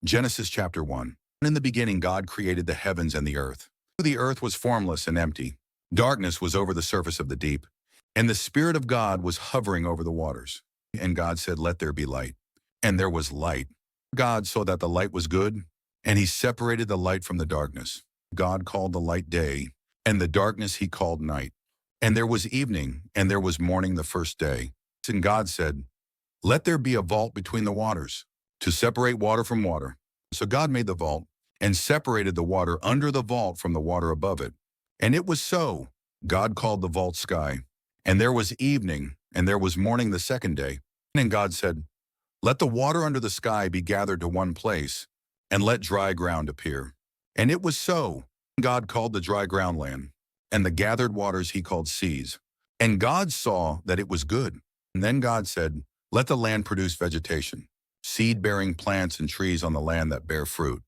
Genesis chapter 1. In the beginning God created the heavens and the earth. The earth was formless and empty. Darkness was over the surface of the deep, and the Spirit of God was hovering over the waters. And God said, "Let there be light." And there was light. God saw that the light was good, and he separated the light from the darkness. God called the light day, and the darkness he called night. And there was evening, and there was morning the first day. And God said, "Let there be a vault between the waters, to separate water from water." So God made the vault, and separated the water under the vault from the water above it. And it was so. God called the vault sky. And there was evening, and there was morning the second day. And God said, "Let the water under the sky be gathered to one place, and let dry ground appear." And it was so. God called the dry ground land, and the gathered waters he called seas. And God saw that it was good. And then God said, "Let the land produce vegetation, seed-bearing plants and trees on the land that bear fruit,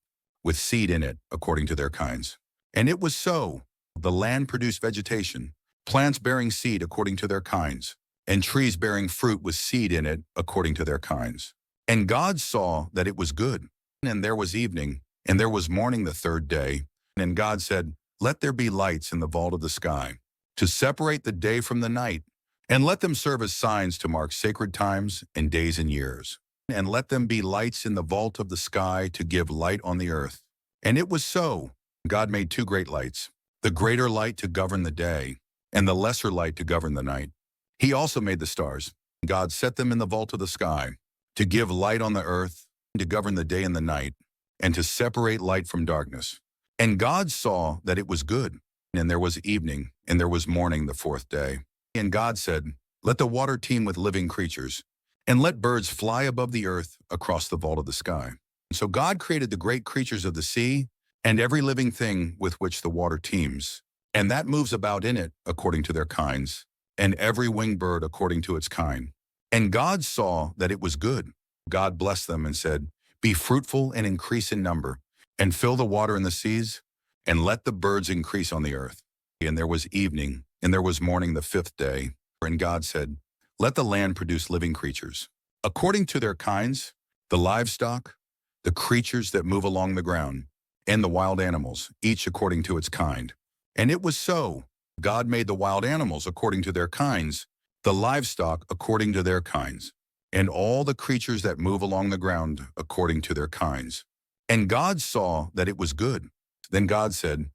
with seed in it according to their kinds." And it was so. The land produced vegetation, plants bearing seed according to their kinds, and trees bearing fruit with seed in it according to their kinds. And God saw that it was good. And there was evening, and there was morning the third day. And God said, "Let there be lights in the vault of the sky, to separate the day from the night, and let them serve as signs to mark sacred times and days and years. And let them be lights in the vault of the sky to give light on the earth." And it was so. God made two great lights, the greater light to govern the day, and the lesser light to govern the night. He also made the stars. God set them in the vault of the sky, to give light on the earth, to govern the day and the night, and to separate light from darkness. And God saw that it was good. And there was evening, and there was morning the fourth day. And God said, "Let the water teem with living creatures, and let birds fly above the earth across the vault of the sky." So God created the great creatures of the sea, and every living thing with which the water teems, and that moves about in it according to their kinds, and every winged bird according to its kind. And God saw that it was good. God blessed them and said, "Be fruitful and increase in number, and fill the water in the seas, and let the birds increase on the earth." And there was evening, and there was morning the fifth day. And God said, "Let the land produce living creatures, according to their kinds, the livestock, the creatures that move along the ground, and the wild animals, each according to its kind." And it was so. God made the wild animals according to their kinds, the livestock according to their kinds, and all the creatures that move along the ground according to their kinds. And God saw that it was good. Then God said,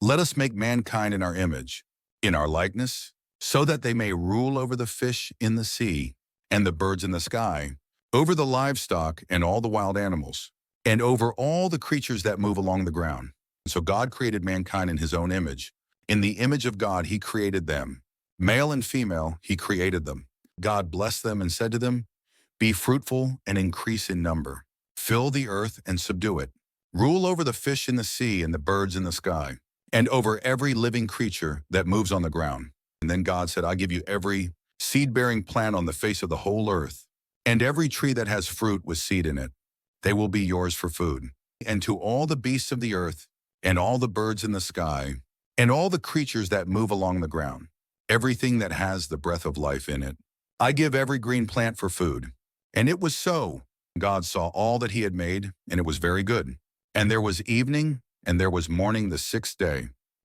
"Let us make mankind in our image, in our likeness, so that they may rule over the fish in the sea, and the birds in the sky, over the livestock and all the wild animals, and over all the creatures that move along the ground." So God created mankind in his own image. In the image of God he created them. Male and female he created them. God blessed them and said to them, "Be fruitful and increase in number. Fill the earth and subdue it. Rule over the fish in the sea and the birds in the sky, and over every living creature that moves on the ground." And then God said, "I give you every seed-bearing plant on the face of the whole earth, and every tree that has fruit with seed in it. They will be yours for food. And to all the beasts of the earth, and all the birds in the sky, and all the creatures that move along the ground, everything that has the breath of life in it, I give every green plant for food." And it was so. God saw all that he had made, and it was very good. And there was evening, and there was morning the sixth day.